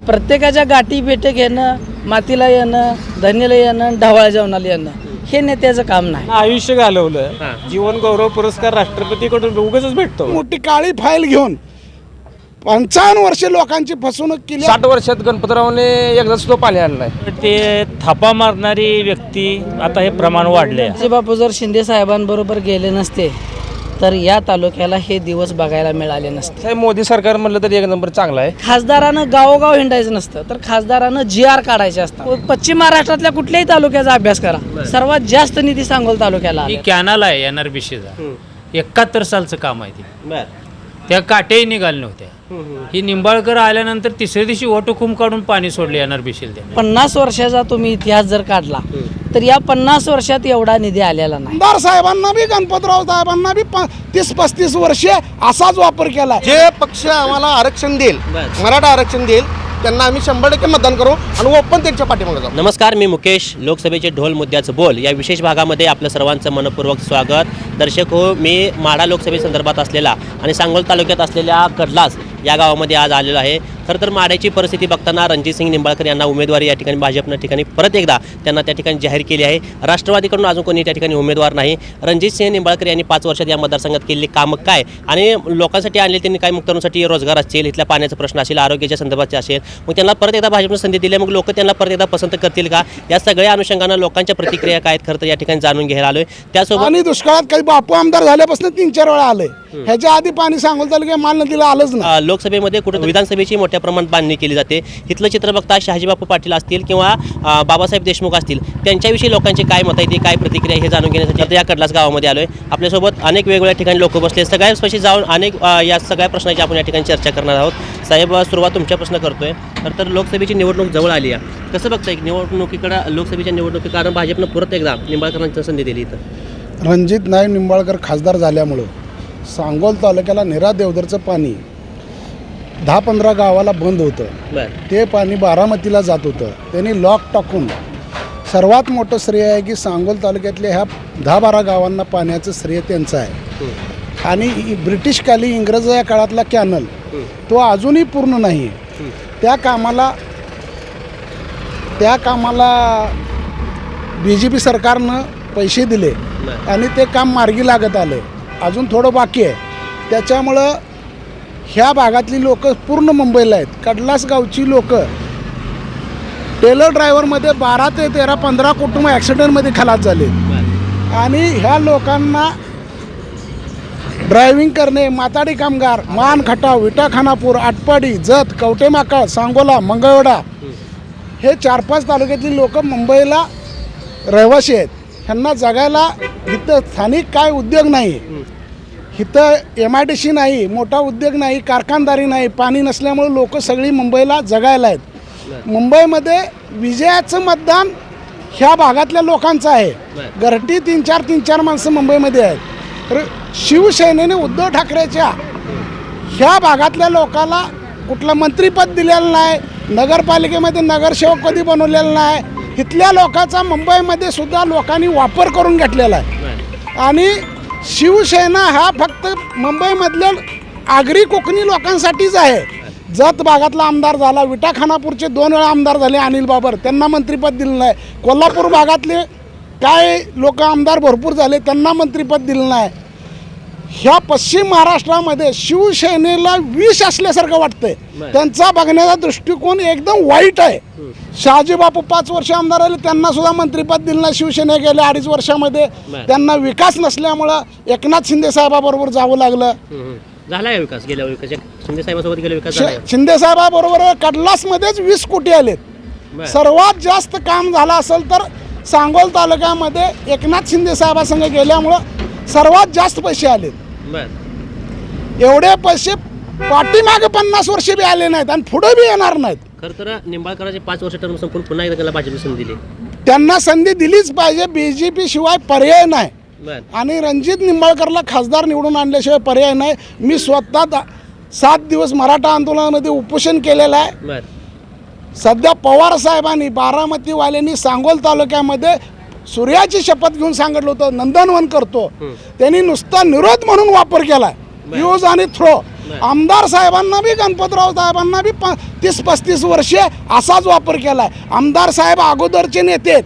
प्रत्येकाच्या गाठी भेट घेणं, मातीला येणं, धन्यला येणं, ढवाळ जेवणाला येणं हे नेत्याचं काम नाही. आयुष्य घालवलं, जीवन गौरव पुरस्कार राष्ट्रपतीकडून उगाचच भेटतो. मोठी काळी फाईल घेऊन 55 वर्षे लोकांची फसवणूक केली. 60 वर्षात गणपतरावने एकदाच तो पाणी आणलाय. ते थापा मारणारी व्यक्ती आता हे प्रमाण वाढले. बापू जर शिंदे साहेबांबरोबर गेले नसते तर या तालुक्याला हे दिवस बघायला मिळाले नसते. साहेब मोदी सरकार म्हणलं तर एक नंबर चांगला आहे. खासदारानं गावोगाव हिंडायचं नसतं तर खासदारानं GR काढायचे असतात. पश्चिम महाराष्ट्रातल्या कुठल्याही तालुक्याचा अभ्यास करा, सर्वात जास्त निधी सांगोल तालुक्याला ही कॅनल आहे NRBCचा 71 सालचं काम आहे ते. त्या काटेही निघाल्या नव्हत्या. ही निंबाळकर आल्यानंतर तिसऱ्या दिवशी वटहुकूम काढून पाणी सोडले NRBCला. 50 वर्षाचा तुम्ही इतिहास जर काढला तर या 50 वर्षात एवढा निधी आलेला नाही. आमदार साहेबांना बी गणपतराव साहेबांना बी 30-35 वर्षे असाच वापर केला. जे पक्ष आम्हाला आरक्षण देईल, मराठा आरक्षण देईल, त्यांना आम्ही 100% मतदान करू आणि ओपन त्यांच्या पाठीमागे जाऊ. नमस्कार, मी मुकेश. लोकसभेचे ढोल मुद्द्याचं बोल या विशेष भागामध्ये आपलं सर्वांचं मनपूर्वक स्वागत. दर्शक हो, मी माढा लोकसभेसंदर्भात असलेला आणि सांगोल तालुक्यात असलेल्या कडलास या गावामध्ये आज आलेलो आहे. खरं तर माढ्याची परिस्थिती बघताना रणजितसिंह निंबाळकर यांना उमेदवारी या ठिकाणी भाजपनं ठिकाणी परत एकदा त्यांना त्या ठिकाणी जाहीर केली आहे. राष्ट्रवादीकडून अजून कोणी त्या ठिकाणी उमेदवार नाही. रणजितसिंह निंबाळकर यांनी 5 वर्षात या मतदारसंघात केलेली कामं काय आणि लोकांसाठी आणले त्यांनी काय, मग तरुणांसाठी रोजगार असेल, इथल्या पाण्याचा प्रश्न असेल, आरोग्याच्या संदर्भाचे असेल, मग त्यांना परत एकदा भाजपनं संधी दिली, मग लोक त्यांना परत एकदा पसंत करतील का, या सगळ्या अनुषंगानं लोकांच्या प्रतिक्रिया काय आहेत खरं तर या ठिकाणी जाणून घ्यायला आलोय. त्यासोबत आणि दुष्काळात काही बापू आमदार झाल्यापासून 3-4 वेळा आले. ह्याच्या आधी पाणी सांगोल तालुक्यात माल नदीला आलंच नाही. लोकसभेमध्ये कुठं विधानसभेची मोठ्या प्रमाणात बांधणी केली जाते. इथलं चित्र बघता शहाजीबापू पाटील असतील किंवा बाबासाहेब देशमुख असतील, त्यांच्याविषयी लोकांची काय मत आहे, काय प्रतिक्रिया हे जाणून घेण्यासाठी या कडलास गावामध्ये आलोय. आपल्यासोबत अनेक वेगवेगळ्या ठिकाणी लोक बसले. सगळ्यापाशी जाऊन अनेक या सगळ्या प्रश्नाची आपण या ठिकाणी चर्चा करणार आहोत. साहेब, सुरुवात तुमच्यापासून करतोय. तर लोकसभेची निवडणूक जवळ आली आहे, कसं बघताय निवडणुकीकडे, लोकसभेच्या निवडणुकी कारण भाजपनं परत एकदा निंबाळकरांची संधी दिली. इथं रणजित नाईक निंबाळकर खासदार झाल्यामुळं सांगोल तालुक्याला निरा देवधरचं पाणी 10-15 गावाला बंद होतं. ते पाणी बारामतीला जात होतं. त्यांनी लॉक टाकून सर्वात मोठं श्रेय आहे की सांगोल तालुक्यातल्या ह्या 10-12 गावांना पाण्याचं श्रेय त्यांचं आहे. आणि ब्रिटिशकाली इंग्रज या काळातला कॅनल तो अजूनही पूर्ण नाही आहे. त्या कामाला BJP सरकारनं पैसे दिले आणि ते काम मार्गी लागत आलं. अजून थोडं बाकी आहे. त्याच्यामुळं ह्या भागातली लोक पूर्ण मुंबईला आहेत. कडलास गावची लोक टेलर ड्रायव्हरमध्ये 12 ते 13, 15 कुटुंब ॲक्सिडेंटमध्ये खलास झाले. आणि ह्या लोकांना ड्रायव्हिंग करणे, माताडी कामगार, मान खटाव, विटा खानापूर, आटपाडी, जत, कवटेमाकाळ, सांगोला, मंगळवेढा हे 4-5 तालुक्यातली लोक मुंबईला रहिवासी आहेत. ह्यांना जगायला इथं स्थानिक काय उद्योग नाही, इथं MIDC नाही, मोठा उद्योग नाही, कारखानदारी नाही. पाणी नसल्यामुळे लोक सगळी मुंबईला जगायला आहेत. मुंबईमध्ये विजयाचं मतदान ह्या भागातल्या लोकांचं आहे. घरटी 3-4 माणसं मुंबईमध्ये आहेत. तर शिवसेनेने उद्धव ठाकरेच्या ह्या भागातल्या लोकांना कुठलं मंत्रिपद दिलेलं नाही, नगरपालिकेमध्ये नगरसेवक कधी बनवलेलं नाही. इथल्या लोकांचा मुंबईमध्ये सुद्धा लोकांनी वापर करून घेतलेला आहे. आणि शिवसेना हा फक्त मुंबईमधल्या आगरी कोकणी लोकांसाठीच आहे. जत भागातला आमदार झाला, विटा खानापूरचे 2 वेळा आमदार झाले अनिल बाबर, त्यांना मंत्रिपद दिलं नाही. कोल्हापूर भागातले काय लोक आमदार भरपूर झाले, त्यांना मंत्रिपद दिलं नाही. ह्या पश्चिम महाराष्ट्रामध्ये शिवसेनेला विष असल्यासारखं वाटतंय. त्यांचा बघण्याचा दृष्टिकोन एकदम वाईट आहे. शहाजीबापू 5 वर्ष आमदार आले, त्यांना सुद्धा मंत्रिपद दिलं नाही. शिवसेने गेल्या 2.5 वर्षामध्ये त्यांना विकास नसल्यामुळं एकनाथ शिंदे साहेबाबरोबर जावं लागलं. झाला विकास, गेल्या विकास शिंदे साहेबांसोबत गेला विकास. शिंदे साहेबाबरोबर कडलासमध्येच 20 कोटी आलेत. सर्वात जास्त काम झालं असेल तर सांगोल तालुक्यामध्ये एकनाथ शिंदे साहेबासंग गेल्यामुळं सर्वात जास्त पैसे आलेत. एवढे पैसे पाठीमागे 50 वर्षे बी आले नाहीत आणि पुढे बी येणार नाहीत. खरं तर निंबाळकरांचे 5 वर्ष टर्म संपून पुन्हा एकदा त्याला भाजपने संधी दिली. त्यांना संधी दिलीच पाहिजे. BJP शिवाय पर्याय नाही. आणि रणजित निंबाळकरला खासदार निवडून आणल्याशिवाय पर्याय नाही. मी स्वतः 7 दिवस मराठा आंदोलनामध्ये उपोषण केलेलं आहे. सध्या पवार साहेबांनी, बारामतीवाल्यांनी सांगोल तालुक्यामध्ये सूर्याची शपथ घेऊन सांगितलं होतं नंदनवन करतो. त्यांनी नुसता निरोध म्हणून वापर केला. यूज आणि थ्रो. आमदार साहेबांना बी गणपतराव साहेबांना बी 30-35 वर्षे असाच वापर केलाय. आमदार साहेब अगोदरचे नेते आहेत,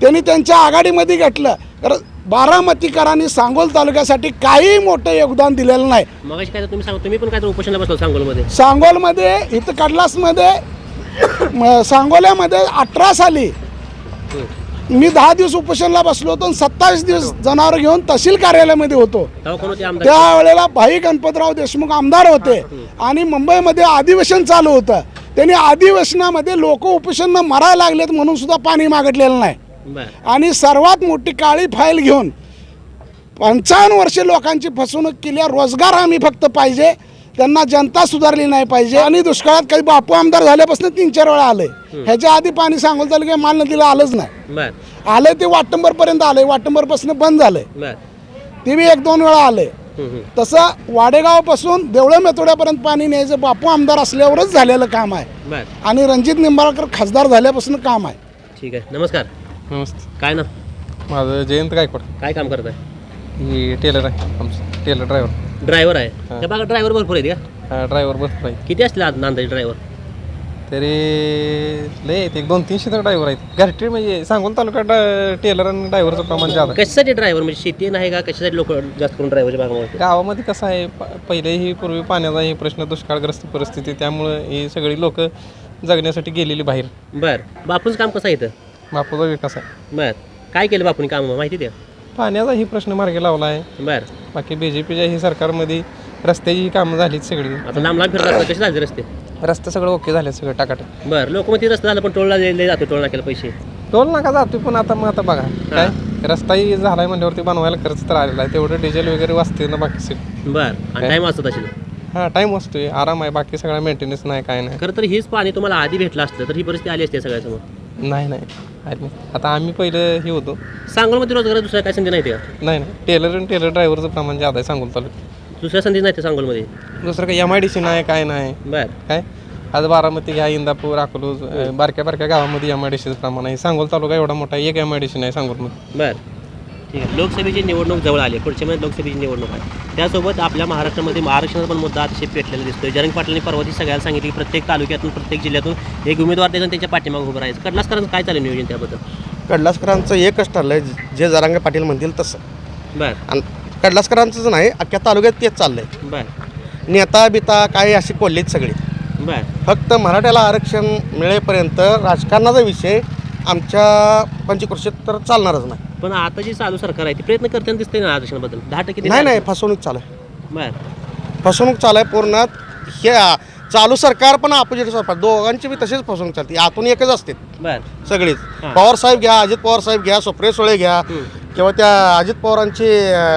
त्यांनी त्यांच्या आघाडीमध्ये घेतलं. तर बारामतीकरांनी सांगोल तालुक्यासाठी काही मोठं योगदान दिलेलं नाही. मग काय तुम्ही पण काय उपोषणाला बसलो सांगोलमध्ये? सांगोलमध्ये इथं कडलासमध्ये सांगोल्यामध्ये 18 साली मी 10 दिवस उपोषणला बसलो होतो आणि 27 दिवस जनावर घेऊन तहसील कार्यालयामध्ये होतो. तेव्हा कोण होते आमदार? त्यावेळेला भाई गणपतराव देशमुख आमदार होते आणि मुंबईमध्ये अधिवेशन चालू होतं. त्यांनी अधिवेशनामध्ये लोक उपोषण मरायला लागलेत म्हणून सुद्धा पाणी मागितलेलं नाही. आणि सर्वात मोठी काळी फाईल घेऊन 55 वर्षे लोकांची फसवणूक केली. रोजगार हमी फक्त पाहिजे, त्यांना जनता सुधारली नाही पाहिजे. आणि दुष्काळात काही बापू आमदार झाल्यापासून 3-4 वेळा आले. ह्याच्या आधी पाणी सांगोल तालुक्यात माल नदीला आलंच नाही. आले ते वाटंबरपर्यंत आले, वाटंबरपासून बंद झालंय. ते बी 1-2 वेळा आले. तसं वाडेगावपासून देवळे मेथोड्यापर्यंत पाणी न्यायचं बापू आमदार असल्यावरच झालेलं काम आहे आणि रणजित निंबाळकर खासदार झाल्यापासून काम आहे. ठीक आहे. नमस्कार. नमस्ते. काय ना? माझं जयंत गायकवाड. काय काम करताय? ही टेलर आहे, आमचं टेलर ड्रायव्हर. ड्रायव्हर आहे. त्या भागात ड्रायव्हर भरपूर आहेत का? ड्रायव्हर भरपूर आहे. किती असले आज नांदेड ड्रायव्हर? तरी लय आहेत, 100-200 तर ड्रायव्हर आहेत. घरटी म्हणजे सांगोल तालुक्यात टेलर आणि ड्रायव्हरचं प्रमाण जास्त आहे. कशासाठी ड्रायव्हर म्हणजे शेती नाही का? कशासाठी लोक जास्त करून ड्रायव्हरच्या भागामध्ये? गावामध्ये कसं आहे, पहिलेही पूर्वी पाण्याचा ही प्रश्न, दुष्काळग्रस्त परिस्थिती, त्यामुळं ही सगळी लोक जगण्यासाठी गेलेली बाहेर. बरं. बापूंचं काम कसं आहे इथं? बापूचा विकास आहे. बरं. काय केलं बापूंनी काम माहिती द्या. पाण्याचा ही प्रश्न मार्गी लावला आहे. बरं. बाकी BJPच्या ही सरकारमध्ये रस्त्याची ही कामं झालीत सगळी. आता लांब फिरतात कसे झाले रस्ते? रस्ते सगळं ओके झाले, सगळं टाकाटक. बरं. लोक मग ते रस्ता झालं पण टोलला जातो, टोल नाक्याला पैसे. टोल नाका जातो पण आता बघा काय रस्ताही झालाय म्हणल्यावरती बनवायला खर्च तर आलेला आहे, तेवढं डिझेल वगैरे वाचते ना बाकी सगळं. बरं. आणि टाईम वाचतो तशी. हां, टाईम वाचतोय, आराम आहे, बाकी सगळा मेंटेनन्स नाही, काय नाही. खरं तर हेच पाणी तुम्हाला आधी भेटलं असतं तर ही परिस्थिती आली असते सगळ्यासमोर. नाही आता आम्ही पहिलं हे होतो सांगोलमध्ये रोजगार दुसऱ्या काय संधी नाही का? नाही टेलर आणि टेलर ड्रायव्हरचं प्रमाण जादा आहे सांगोल तालुक्यात. दुसऱ्या संधी नाही ते सांगोलमध्ये. दुसरं काही MIDC नाही, काय नाही. बरं. काय आज बारामती घ्या, इंदापूर, अकलूज, बारक्या बागामध्ये MIDCचं प्रमाण आहे. सांगोल तालुका एवढा मोठा, एक MIDC नाही सांगोलमध्ये. बरं. ठीक आहे. लोकसभेची निवडणूक जवळ आली, पुढच्या महिन्यात लोकसभेची निवडणूक आहे. त्यासोबत आपल्या महाराष्ट्रामध्ये आरक्षणाचा पण मुद्दा अतिशय पेटलेला दिसतोय. जयंत पाटलांनी परवा सगळ्याला सांगितलं की प्रत्येक तालुक्यातून, प्रत्येक जिल्ह्यातून एक उमेदवार द्यायचा, त्यांच्या पाठीमागे उभं राहायचं. कडलासकरांचं काय चालू नियोजन त्याबद्दल? कडलासकरांचं एकच ठरलंय, जे जरांगे पाटील म्हणतील तसं. बरं. आणि कडलासकरांचंच नाही, अख्ख्या तालुक्यात तेच चाललंय. बरं. नेता बिता काय अशी कोल्हीत सगळी. बरं. फक्त मराठ्याला आरक्षण मिळेपर्यंत राजकारणाचा विषय आमच्या पंचकृषीत तर चालणारच नाही. पण आता जी चालू सरकार आहे ती प्रयत्न करताना दिसते ना आरक्षणाबद्दल. 10% नाही, फसवणूक चालू आहे. बरं. फसवणूक चालू आहे पूर्ण. हे चालू सरकार पण अपोजिट सरकार दोघांची बी तशीच फसवणूक चालते. आतून एकच असते बरं. सगळीच. हां. पवार साहेब घ्या, अजित पवार साहेब घ्या, सुप्रिया सुळे घ्या किंवा त्या अजित पवारांची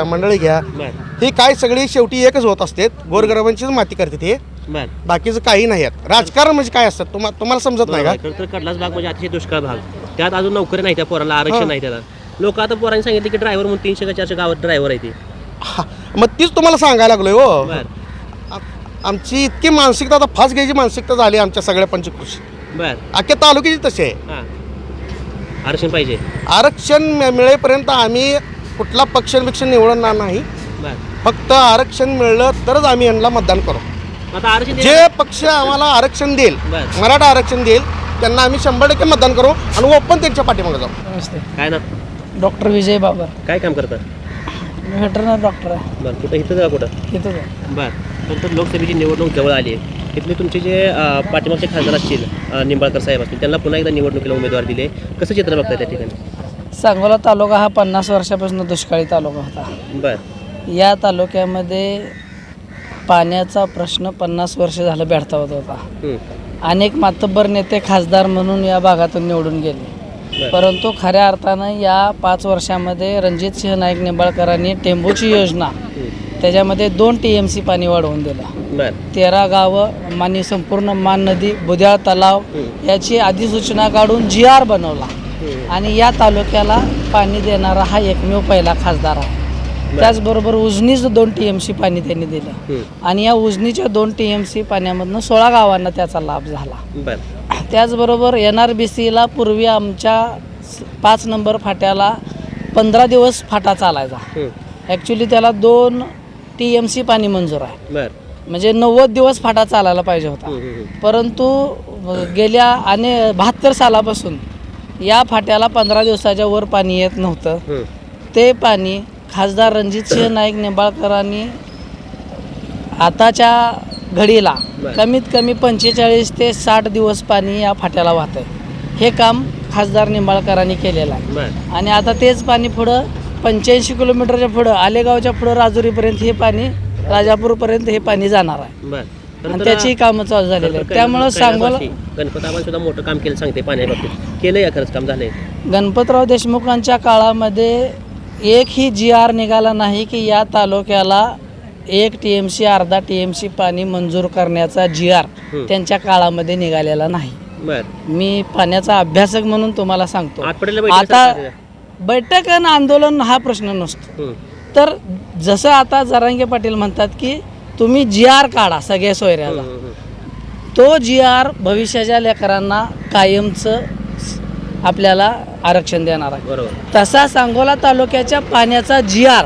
मंडळी घ्या, बरं. ही काय सगळी शेवटी एकच होत असते. गोरगरिबांचीच माती करते ते, बरं. बाकीचं काही नाही आहेत. राजकारण म्हणजे काय असतं तुम्हाला समजत नाही का? तर कडलास भाग म्हणजे अतिशय दुष्काळ भाग. त्यात अजून नोकरी नाही, त्या पोराला आरक्षण नाही. त्याला लोक आता पोरांनी सांगितलं की ड्रायव्हर म्हणून 300 का 400 गावात ड्रायव्हर आहे ते. मग तीच तुम्हाला सांगायला लागलोय हो. बरं. आमची इतकी मानसिकता, आता फास घ्यायची मानसिकता झाली आमच्या सगळ्या पंचकृषी. बरं. अख्ख्या तालुक्याची तशी आहे. हां. आरक्षण पाहिजे. आरक्षण मिळेपर्यंत आम्ही कुठला पक्ष निवडणार नाही. बरं. फक्त आरक्षण मिळलं तरच आम्ही यांना मतदान करू. आता आरक्षण जे पक्ष आम्हाला आरक्षण देईल, बरं. मराठा आरक्षण देईल, त्यांना आम्ही 100% मतदान करू आणि ओपन त्यांच्या पाठीमागे जाऊ. नमस्ते. काय ना? डॉक्टर विजय बाबर. काय काम करतात? मी व्हेटरनरी डॉक्टर आहे. बरं. कुठं इथं का कुठं? इथंच आहे. बरं. तर लोकसभेची निवडणूक जवळ आली आहे. इथले तुमचे जे पाठीमागचे खासदार असतील, निंबाळकर साहेब असतील, त्यांना पुन्हा एकदा निवडणुकीला उमेदवार दिले. कसं चित्र बघताय त्या ठिकाणी? सांगोला तालुका हा 50 वर्षापासून दुष्काळी तालुका होता. बरं. या तालुक्यामध्ये पाण्याचा प्रश्न 50 वर्ष झालं भेडसावत होता. अनेक मातब्बर नेते खासदार म्हणून या भागातून निवडून गेले, परंतु खऱ्या अर्थानं या 5 वर्षामध्ये रणजितसिंह नाईक निंबाळकरांनी टेंबूची योजना, त्याच्यामध्ये 2 TMC पाणी वाढवून दिलं. 13 गावं आणि संपूर्ण मान नदी, बुद्याळ तलाव याची अधिसूचना काढून GR बनवला आणि या तालुक्याला पाणी देणारा हा एकमेव पहिला खासदार आहे. त्याचबरोबर उजनीचं 2 TMC पाणी त्यांनी दिलं आणि या उजनीच्या 2 TMC पाण्यामधनं 16 गावांना त्याचा लाभ झाला. त्याचबरोबर NRBCला पूर्वी आमच्या 5 नंबर फाट्याला 15 दिवस फाटा चालायचा. ॲक्च्युली त्याला 2 TMC पाणी मंजूर आहे. बर म्हणजे 90 दिवस फाटा चालायला पाहिजे होता. परंतु गेल्या 72 सालापासून या फाट्याला 15 दिवसाच्या वर पाणी येत नव्हतं. ते पाणी खासदार रणजितसिंह नाईक निंबाळकरांनी आताच्या घडीला कमीत कमी 45 ते 60 दिवस पाणी या फाट्याला वाहतंय. हे काम खासदार निंबाळकरांनी केलेलं आहे. आणि आता तेच पाणी पुढं 85 किलोमीटरच्या पुढं आलेगावच्या पुढं राजुरीपर्यंत हे पाणी, राजापूरपर्यंत हे पाणी जाणार आहे. आणि त्याची कामं चालू झालेली आहेत. त्यामुळं सांगोला गणपताबाई सुद्धा मोठं काम केलं सांगते पाण्याबाबतीत. केलं या खरंच काम झालंय. गणपतराव देशमुखांच्या काळामध्ये एकही GR निघाला नाही की या तालुक्याला 1 TMC अर्धा TMC पाणी मंजूर करण्याचा GR त्यांच्या काळामध्ये निघालेला नाही. मी पाण्याचा अभ्यासक म्हणून तुम्हाला सांगतो. आता बैठक आणि आंदोलन हा प्रश्न नसतो. तर जसं आता जरांगे पाटील म्हणतात की तुम्ही GR काढा सगळ्या सोयऱ्याला, तो GR भविष्याच्या लेकरांना कायमचं आपल्याला आरक्षण देणार आहे. तसा सांगोला तालुक्याच्या पाण्याचा GR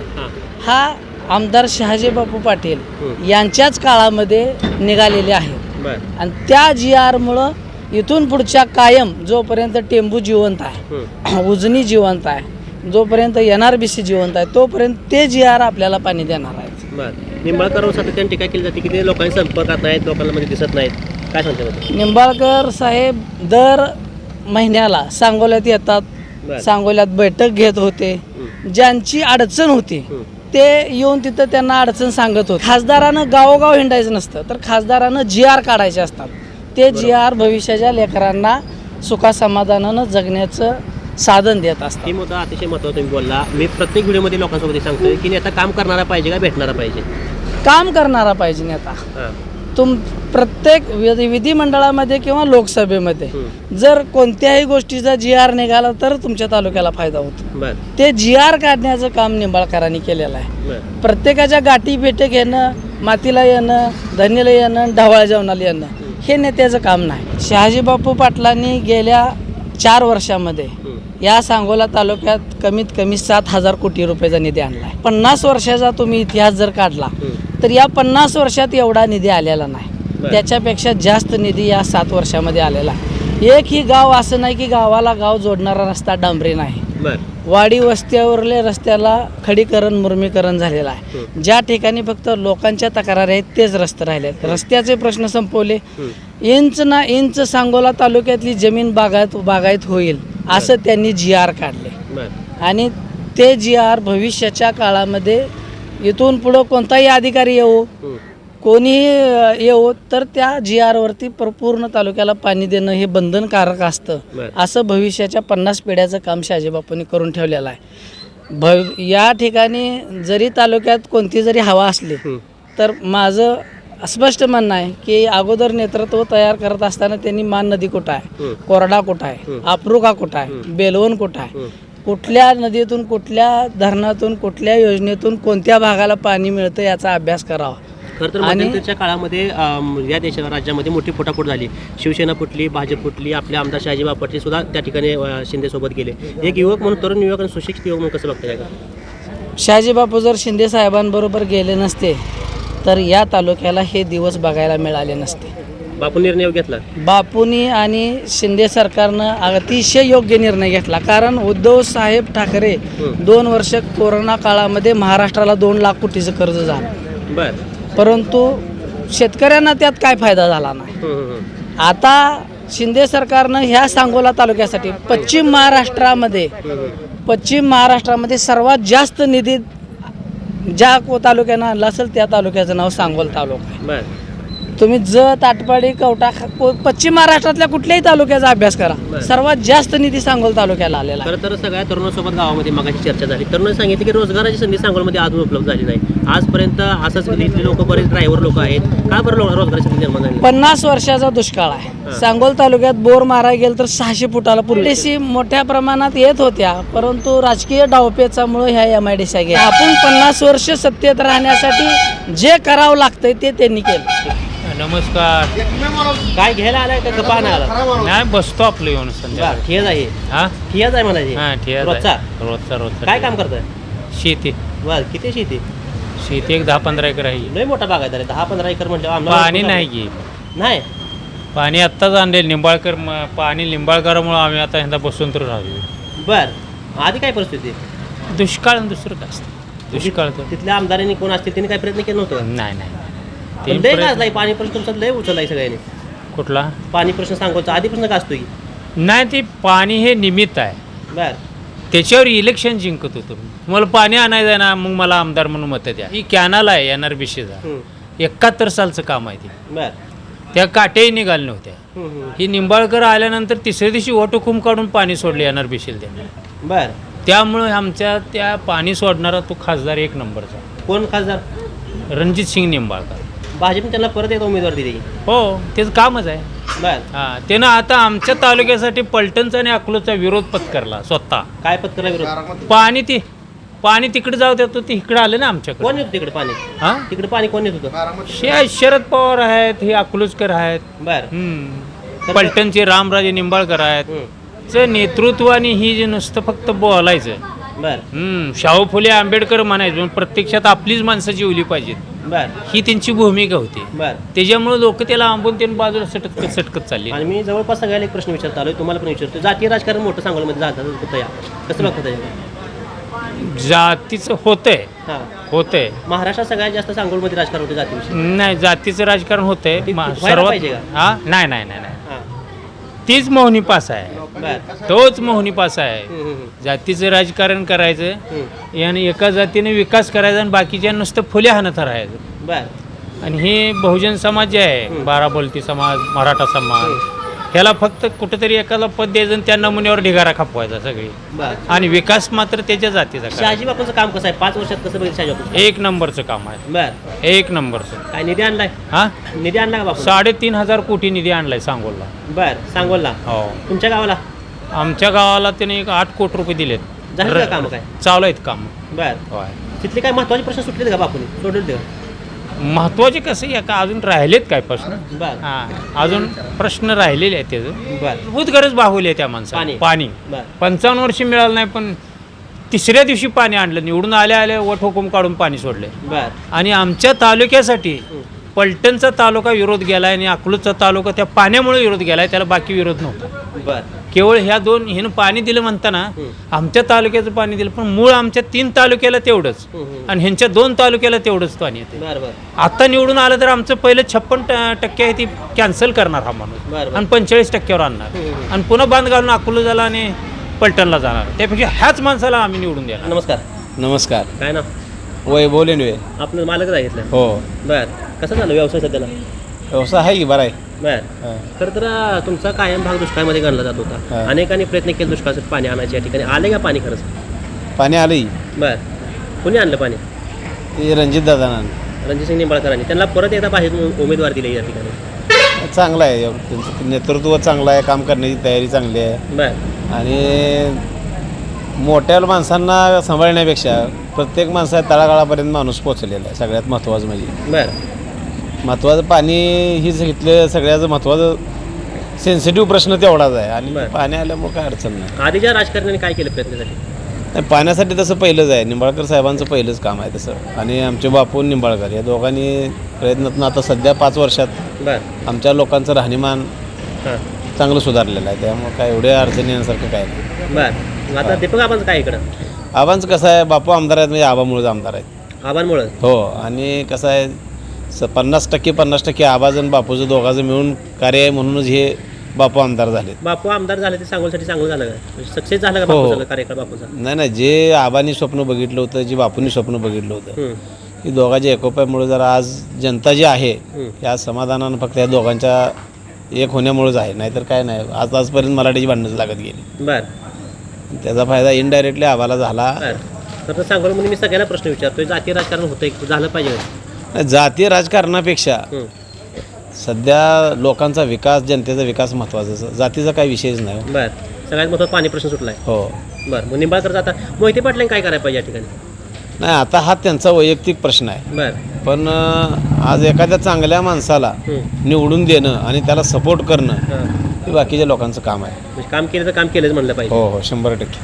हा आमदार शहाजी बापू पाटील यांच्याच काळामध्ये निघालेले आहे. आणि त्या GR मुळं इथून पुढच्या कायम जोपर्यंत टेंबू जिवंत आहे, उजनी जिवंत आहे, जोपर्यंत NRBC जिवंत आहे, तोपर्यंत ते GR आपल्याला पाणी देणार आहे. निंबाळकर सातत्याने टीका केली जाते की ते लोकांनी संपर्कात नाहीत, लोकांना मध्ये दिसत नाहीत. काय सांगते? निंबाळकर साहेब दर महिन्याला सांगोल्यात येतात, सांगोल्यात बैठक घेत होते. ज्यांची अडचण होती ते येऊन तिथं त्यांना अडचण सांगत होते. खासदारानं गावोगाव हिंडायचं नसतं, तर खासदारानं GR काढायचे असतात. ते GR भविष्याच्या लेकरांना सुखासमाधानानं जगण्याचं साधन देत असतात. ही मुद्दा अतिशय महत्त्वाचा तुम्ही बोलला. मी प्रत्येक व्हिडिओमध्ये लोकांसोबत सांगतोय की नेता काम करणारा पाहिजे का भेटणारा पाहिजे? काम करणारा पाहिजे नेता. प्रत्येक विधिमंडळामध्ये किंवा लोकसभेमध्ये जर कोणत्याही गोष्टीचा GR निघाला तर तुमच्या तालुक्याला फायदा होतो. ते GR काढण्याचं काम निंबाळकरांनी केलेलं आहे. प्रत्येकाच्या गाठी भेटे घेणं, मातीला येणं, धनीला येणं, ढवाळ जेवणाला येणं हे नेत्याचं काम नाही. शहाजी बापू पाटलांनी गेल्या 4 वर्षामध्ये या सांगोला तालुक्यात कमीत कमी 7,000 कोटी रुपयाचा निधी आणला आहे. 50 वर्षाचा तुम्ही इतिहास जर काढला तर या 50 वर्षात एवढा निधी आलेला नाही. त्याच्यापेक्षा जास्त निधी या 7 वर्षामध्ये आलेला आहे. एकही गाव असं नाही की गावाला गाव जोडणारा रस्ता डांबरी नाही. वाडी वस्त्यावरल्या रस्त्याला खडीकरण मुरमीकरण झालेलं आहे. ज्या ठिकाणी फक्त लोकांच्या तक्रारी आहेत तेच रस्ते राहिले. रस्त्याचे प्रश्न संपवले. इंच ना इंच सांगोला तालुक्यातली जमीन बागायत होईल असं त्यांनी GR काढले. आणि ते GR भविष्याच्या काळामध्ये इथून पुढं कोणताही अधिकारी येऊ, कोणीही येऊ, तर त्या GR वरती पूर्ण तालुक्याला पाणी देणं हे बंधनकारक असतं. असं भविष्याच्या 50 पिढ्याचं काम शहाजीबापूंनी करून ठेवलेलं आहे. या ठिकाणी जरी तालुक्यात कोणती जरी हवा असली तर माझं स्पष्ट म्हणणं आहे की अगोदर नेतृत्व तयार करत असताना त्यांनी मान नदी कुठं आहे, कोरडा कुठं आहे, आपरुका कुठं आहे, बेलवण कुठं आहे, कुठल्या नदीतून, कुठल्या धरणातून, कुठल्या योजनेतून कोणत्या भागाला पाणी मिळतं याचा अभ्यास करावा. खरं तर मध्यंतरीच्या काळामध्ये या राज्यामध्ये मोठी फुटाफूट झाली. शिवसेना फुटली, भाजप फुटली. आपले आमदार शहाजी बापू पाटील सुद्धा त्या ठिकाणी शिंदेसोबत गेले. एक युवक म्हणून, तरुण युवक आणि सुशिक्षित युवक म्हणून कसं बघताय का? शहाजी बापू जर शिंदे साहेबांबरोबर गेले नसते तर या तालुक्याला हे दिवस बघायला मिळाले नसते. बापू निर्णय घेतला. बापूंनी आणि शिंदे सरकारनं अतिशय योग्य निर्णय घेतला. कारण उद्धव साहेब ठाकरे 2 वर्ष कोरोना काळामध्ये महाराष्ट्राला 2 लाख कोटीचं कर्ज झालं. परंतु शेतकऱ्यांना त्यात काय फायदा झाला नाही. आता शिंदे सरकारनं ह्या सांगोला तालुक्यासाठी पश्चिम महाराष्ट्रामध्ये सर्वात जास्त निधी ज्या तालुक्यानं आणला असेल त्या तालुक्याचं नाव सांगोल तालुका आहे. तुम्ही जत, आटपाडी, कवठा, पश्चिम महाराष्ट्रातल्या कुठल्याही तालुक्याचा अभ्यास करा, सर्वात जास्त निधी सांगोल तालुक्याला आलेला. खरं तर सगळ्या तरुणांसोबत गावामध्ये मगाची चर्चा झाली. तरुणांनी सांगितले की रोजगाराची संधी सांगोलमध्ये अजून उपलब्ध झाली नाही. आजपर्यंत असंच इथले लोक, बरेच ड्रायव्हर लोक आहेत. का बरं रोजगाराची संधी निर्माण झाली? 50 वर्षाचा दुष्काळ आहे. सांगोल तालुक्यात बोर मारायला गेलं तर 600 फुटाला पूर्वी मोठ्या प्रमाणात येत होत्या, परंतु राजकीय डावपेचामुळे ह्या MIDC गेल्या. आपण 50 वर्ष सत्तेत राहण्यासाठी जे करावं लागतंय ते त्यांनी केलं. नमस्कार. काय घ्यायला आलाय का गप्पा आला? नाही, बसतो आपलं येऊन संध्या. ठियाच आहे. हा, ठियाच आहे म्हणायचे. हा, ठिया रोजचा रोजचा. काय काम करताय? शेती. बर, किती शेती? शेती एक 10-15 एकर आहे. लय मोठा बागायदार आहे 10-15 एकर म्हटल्यावर आम्हाला पाणी नाही की नाही. पाणी आत्ताच आणले निंबाळकर पाणी निंबाळकरामुळं आम्ही आता ह्यांना बसून तर राहतो. बर आधी काय परिस्थिती दुष्काळ आणि दुसरं काय असतं दुष्काळ तर तिथल्या आमदारांनी कोण असतील त्यांनी काय प्रयत्न केला नव्हतं? नाही पण लय गाजलाय पाणी प्रश्न तुमचा लय उचललाय सगळ्यांनी. कुठला पाणी प्रश्न सांगतो आधीपासून गाजतोय की. नाही ते पाणी हे निमित्त आहे. बर त्याच्यावर इलेक्शन जिंकत होतो मी. मला पाणी आणायचं आहे ना मग मला आमदार म्हणून मतं द्या. ही कॅनल आहे NRBCचा 71 सालचं काम आहे ते. बर त्या काट्याही निघाल्या नव्हत्या. ही निंबाळकर आल्यानंतर तिसऱ्या दिवशी वटहुकूम काढून पाणी सोडले NRBCला त्यांनी. बर त्यामुळे आमच्या त्या पाणी सोडणारा तो खासदार एक नंबरचा कोण खासदार? रणजित सिंग निंबाळकर. भाजपने त्यांना परत एकदा उमेदवार दिली. हो त्याचं कामच आहे. बर हां त्यानं आता आमच्या तालुक्यासाठी पलटणचा आणि अकलूजचा विरोध पत्करला स्वतः. काय पत्करला विरोध? पाणी तिकडे जाऊ देतो ते इकडे आलं ना आमच्याकडे. कोण येतो तिकडे पाणी? हां तिकडे पाणी कोण येत होतं? शरद पवार आहेत हे अकलूजकर आहेत. बर पलटणचे रामराजे निंबाळकर आहेत. नेतृत्वाने ही जे नुसतं फक्त बोलायचं. बर शाहू फुले आंबेडकर म्हणायचं पण प्रत्यक्षात आपलीच माणसं जेवली पाहिजेत बर ही त्यांची भूमिका होती. बर त्याच्यामुळे लोक त्याला आंबून त्यांनी बाजूला सटकत चालली. आणि मी जवळपास सगळ्याला एक प्रश्न विचारता आलोय तुम्हाला पण विचारतो जातीय राजकारण मोठं सांगोलमध्ये झालं होतं या कसं बघता त्याच्यावर? जातीचं होतंय हां होतंय महाराष्ट्रात सगळ्यात जास्त सांगोलमध्ये राजकारण होतं जातीविषयी. नाही जातीचं राजकारण होतंय ते व्हायला सर्वात. पाहिजे का? हा नाही नाही नाही नाही हां तीच मोहनी पास आहे. बर तोच मोहनी पास आहे. जातीचं राजकारण करायचं आणि एका जातीने विकास करायचा आणि बाकीच्या नुसतं फुले हाणत राहायचं. बर आणि हे बहुजन समाज जे आहे बाराबोलती समाज मराठा समाज ह्याला फक्त कुठेतरी एकाला पद द्यायचं आणि त्या नमुन्यावर ढिगारा खपवायचा सगळी. बर आणि विकास मात्र त्याच्या जातीचा करायचा. शहाजी बापूंचं काम कसं आहे 5 वर्षात कसं बघितलं शहाजी बापू? एक नंबरचं काम आहे. बर एक नंबरचं. काय निधी आणलाय? हा निधी आणला का बापू? 3,500 कोटी निधी आणलाय सांगोलला. बर सांगोलला. हो तुमच्या गावाला आमच्या गावाला त्याने एक 8 कोटी रुपये दिलेत. झालं का काम काय? चालू आहेत काम. बर होय तिथले काय महत्वाचे प्रश्न सुटलेत का बापूने? सोडले का? महत्वाचे कसं आहे का अजून राहिलेत काय प्रश्न? बर हा अजून प्रश्न राहिलेले आहेत त्याचं. बर मूलभूत गरज भागवली आहे त्या माणसाला. पाणी बर 55 वर्षी मिळालं नाही पण तिसऱ्या दिवशी पाणी आणलं. निवडून आल्या वटहुकूम काढून पाणी सोडले. बर आणि आमच्या तालुक्यासाठी पलटणचा तालुका विरोध गेलाय आणि अकलूजचा तालुका त्या पाण्यामुळे विरोध गेलाय. त्याला बाकी विरोध नव्हता. बर केवळ ह्या दोन हिनं पाणी दिलं म्हणताना आमच्या तालुक्याचं पाणी दिलं पण मूळ आमच्या 3 तालुक्याला तेवढंच आणि ह्यांच्या 2 तालुक्याला तेवढंच पाणी येते. बर बर आता निवडून आलं तर आमचं पहिलं 56% आहे ती कॅन्सल करणार हा माणूस बरं. आणि 45%वर आणणार आणि पुन्हा बांध घालून अकलूजला आणि पलटणला जाणार. त्यापेक्षा ह्याच माणसाला आम्ही निवडून देणार. नमस्कार नमस्कार. काय ना वैभव लेनवे. आपलं मालकच आहे घेतलं. हो बर कसं झालं व्यवसाय सध्याला? व्यवसाय आहे की बरा आहे. बर खरं तर तुमचा कायम भाग दुष्काळामध्ये गणला जात होता. अनेकांनी प्रयत्न केले दुष्काळासाठी पाणी आणायचे या ठिकाणी. आले का पाणी खरंच? पाणी आलंही. बर कोणी आणलं पाणी? ते रणजित दादा रणजितसिंग निंबाळकरांनी त्यांना परत एकदा बाहेर उमेदवार दिले या ठिकाणी. चांगलं आहे. त्यांचं नेतृत्व चांगलं आहे. काम करण्याची तयारी चांगली आहे. बर आणि मोठ्या माणसांना सांभाळण्यापेक्षा प्रत्येक माणसा तळागाळापर्यंत माणूस पोचलेला आहे. सगळ्यात महत्त्वाचं म्हणजे बर महत्त्वाचं पाणी हीच घेतलं. सगळ्याचं महत्त्वाचं सेन्सिटिव्ह प्रश्न तेवढाच आहे आणि बरं. पाणी आल्यामुळे काय अडचण नाही. आधीच्या राजकारण्याने काय केलं प्रयत्नासाठी? नाही, पाण्यासाठी तसं पहिलंच आहे. निंबाळकर साहेबांचं पहिलंच काम आहे तसं. आणि आमचे बापू निंबाळकर या दोघांनी प्रयत्नातून आता सध्या 5 वर्षात बर आमच्या लोकांचं राहणीमान हां चांगलं सुधारलेलं आहे. त्यामुळे काय एवढ्या अडचणी येण्यासारखं काय नाही. बर आता दीपक आबांचं काय इकडं? आबांचं कसं आहे बापू आमदार आहेत म्हणजे आबामुळेच आमदार आहेत. आबांमुळं हो आणि कसं आहे 50% आबाज आणि बापूचं दोघांचं मिळून कार्य आहे म्हणूनच हे बापू आमदार झाले. बापू आमदार झाले ते सांगोलसाठी चांगलं झालं का? सक्सेस झालं का हो. बापू सगळं कार्यकाळ बापूचा? नाही जे आबांनी स्वप्न बघितलं होतं जे बापूंनी स्वप्न बघितलं होतं ही दोघांच्या एकोप्यामुळे जरा आज जनता जी आहे या समाधानानं फक्त या दोघांच्या एक होण्यामुळेच आहे. नाहीतर काय नाही. आजपर्यंत मराठीची भांडणं लागत गेली. बर त्याचा फायदा इनडायरेक्टली आबाला झाला. बर तर सांगोलमध्ये मी सगळ्यांना प्रश्न विचारतोय जातीय राजकारण होतंय झालं पाहिजे का? जातीय राजकारणापेक्षा सध्या लोकांचा विकास जनतेचा विकास महत्त्वाचा. जातीचा काही विषयच नाही. बर सगळ्यात महत्त्वाचा पाणी प्रश्न सुटलाय. हो बर मग निंबाळकर जाता मोहिते पाटलांनी काय करायला पाहिजे या ठिकाणी? नाही आता हा त्यांचा वैयक्तिक प्रश्न आहे. बर पण आज एखाद्या चांगल्या माणसाला निवडून देणं आणि त्याला सपोर्ट करणं हे बाकीच्या लोकांचं काम आहे. म्हणजे काम केलं तर काम केलंच म्हणलं पाहिजे. हो हो 100%.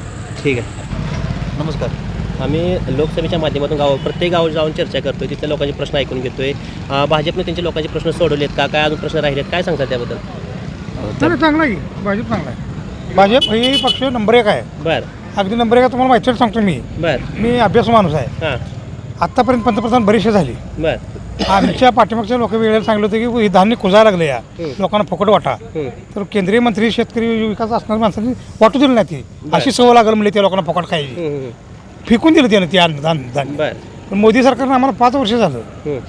ठीक आहे. नमस्कार. आम्ही लोकसभेच्या माध्यमातून प्रत्येक गावात जाऊन चर्चा करतोय, तिथल्या लोकांचे प्रश्न ऐकून घेतोय. भाजपने त्यांच्या लोकांचे प्रश्न सोडवलेत का, काय अजून प्रश्न राहिलेत, काय सांगतात त्याबद्दल? चांगला आहे भाजप चांगला आहे. भाजप ही पक्ष नंबर 1 आहे. बर अगदी नंबर 1 आहे. तुम्हाला माहिती सांगतो मी. बर मी अभ्यासू माणूस आहे. हां आत्तापर्यंत पंतप्रधान बरीचशी झाली. बर आमच्या पाठीमागच्या लोक वेळेला सांगितलं होतं की हे धान्य कुजायला लागलं या लोकांना फुकट वाटा. तर केंद्रीय मंत्री शेतकरी विकास असणाऱ्या माणसांनी वाटू दिलं नाही ती. अशी सवय लागल म्हणजे त्या लोकांना फुकट खायची. फेकून दिलं त्यानं ते धान्य. बर पण मोदी सरकारनं आम्हाला 5 वर्ष झालं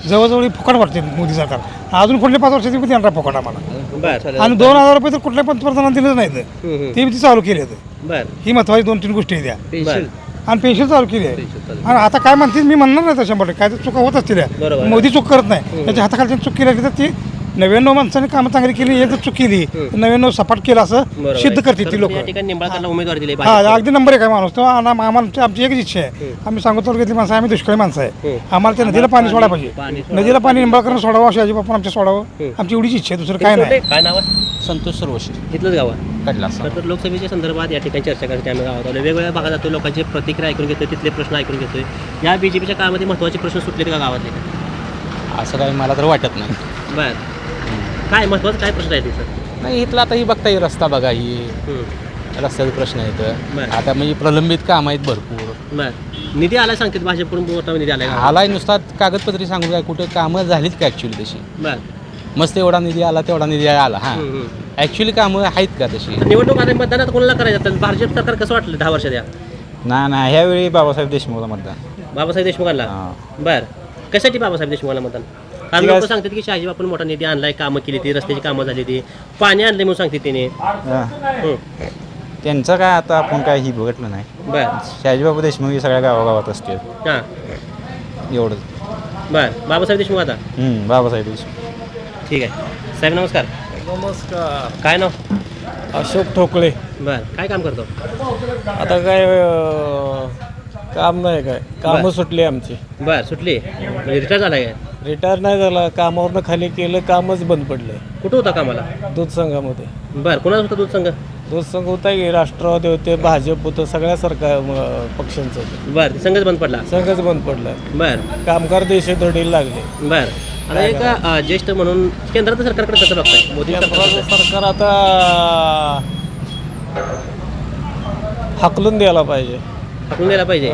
जवळजवळ फुकट वाटते मोदी सरकार. अजून कुठल्या 5 वर्षाची पण देणार फुकट आम्हाला. बर आणि 2000 रुपये तर कुठल्या पंतप्रधानांना दिलं नाही. ते बी चालू केले. बर ही महत्वाची 2-3 गोष्टी आहेत त्या. बर आणि पेन्शन चालू केली आहे. आणि आता काय म्हणतील मी म्हणणार नाही तर 100% काय तर चुका होत असतील. बरोबर. मोदी चूक करत नाही. त्याच्या हाताखाली चूक केली तर ती 99 माणसांनी कामं चांगली केली. एक जर चूक केली तर 99 सपाट केलं असं सिद्ध करते ती लोक. या ठिकाणी निंबाळकरला उमेदवारी दिली हा अगदी नंबर 1 आहे माणूस. तो आम्हाला आमची एकच इच्छा आहे. आम्ही सांगतो तालुक्यातली माणसं आम्ही दुष्काळी माणसं आहे. आम्हाला त्या नदीला पाणी सोडायला पाहिजे. नदीला पाणी निंबाळकरनं सोडावं, शिवाजी बापून आमच्या सोडावं. आमची एवढीच इच्छा आहे, दुसरं काय नाही. काय नाव आहे? संतोष सर्वशी इथलंच गाव आहे. कडला तर लोकसभेच्या संदर्भात या ठिकाणी चर्चा करते आम्ही गावात आलो. वेगवेगळ्या भागात जातो, लोकांची प्रतिक्रिया ऐकून घेतोय, तिथले प्रश्न ऐकून घेतोय. या बीजेपीच्या काळामध्ये महत्त्वाचे प्रश्न सुटलेत का गावातले? असं काही मला तर वाटत नाही. बर काय महत्त्वाचं काय प्रश्न आहे तिथं? नाही इथलं आता ही बघता येईल रस्ता बघा ही रस्त्याचे प्रश्न आहेत. बरं. आता म्हणजे प्रलंबित काम आहेत भरपूर. बर निधी आला सांगतात भाजपकडून मोठा निधी आलाय का? आलाय नुसता कागदपत्री सांगू काय कुठं कामं झालीत का ॲक्च्युली तशी. बर मस्त एवढा निधी आला तेवढा निधी आला. हां ॲक्च्युली कामं आहेत का तशी? निवडणूक आता मतदानात कोणाला करायचं? भाजप सरकार कसं वाटलं 10 वर्षात? या नाही ह्यावेळी बाबासाहेब देशमुखला मतदान. बाबासाहेब देशमुखांना. बर कशासाठी बाबासाहेब देशमुखांना मतदान? कारण लोक सांगतात की शहाजी बापून मोठा निधी आणलाय, कामं केली ती, रस्त्याची कामं झाली ती, पाणी आणले म्हणून सांगते तिने. त्यांचं काय आता आपण काय ही बघितलं नाही. बर शहाजीबाबू देशमुख हे सगळ्या गावागावात असते हां एवढंच. बर बाबासाहेब देशमुख आता. बाबासाहेब देशमुख. ठीक आहे साहेब नमस्कार. नमस्कार. काय नाव? अशोक ठोकळे. बर काय काम करतो? आता काय काम नाही काय कामं सुटली आमची. बर सुटली म्हणजे रिटायर झालाय काय? रिटायर नाही झाला, कामावरनं खाली केलं, कामच बंद पडलं. कुठं होता कामाला? दूध संघामध्ये. बर कोणाच होता दूध संघ? दूध संघ होता की राष्ट्रवादी होते, भाजप होतं, सगळ्या सरकार पक्षांचं होतं. बर संघच बंद पडला. संघच बंद पडला. बर कामगार देशोधडीला लागले. बर आता एक ज्येष्ठ म्हणून केंद्राचं सरकारकडे कसं बघताय? मोदी केंद्राचं सरकार आता हाकलून द्यायला पाहिजे. हाकून द्यायला पाहिजे.